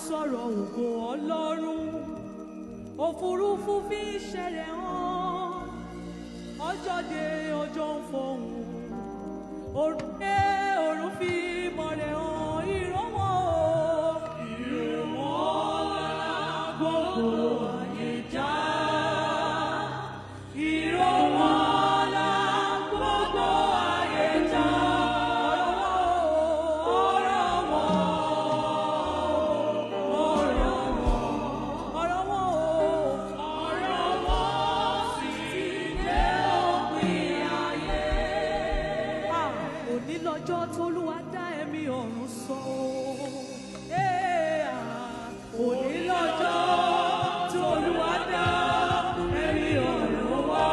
sọ̀rọ̀ ògo Ọlọ́run òfurufú fi iṣẹ́ rẹ̀ hàn ọjọ́ dé ọjọ́ ń fọhùn òrùn dé òrùn fi ìmọ̀ rẹ̀ hàn ìrànwọ́ gbogbo ayé já ìrànwọ́ gbogbo ayé já. Lọ́jọ́ t'Olúwa dá ẹ̀mí ọ̀run sọ òní lọ́jọ́ t'Olúwa dá ẹ̀mí ọ̀run wá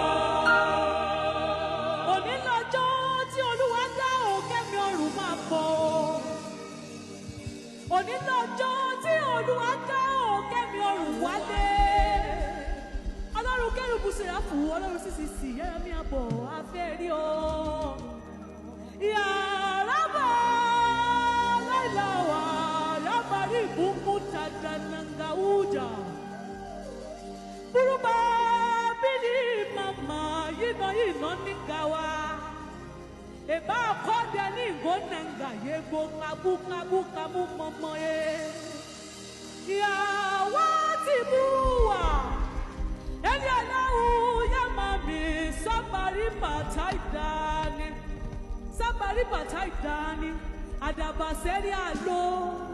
òní lọ́jọ́ tí Olúwa dá òkèmí ọ̀run máa bọ̀ òní lọ́jọ́ tí Olúwa dá òkèmí ọ̀run wálé Ọlọ́run Kérúbù Séráfù Ọlọ́run CCC yẹ́rẹ́ mi àbọ̀ afẹ́ rí ọ. Ya Rabba Lailawa Rabari Bumu Tatananga Uja Buruba Bidi Mama Yino Ningawa Eba Koda Ningo Nanga Yego Kabu Kabu Kabu Momoye Ya Watibuwa Elialau Yamami Sabari Pataidani Sabari Pataidani Adabaseri alo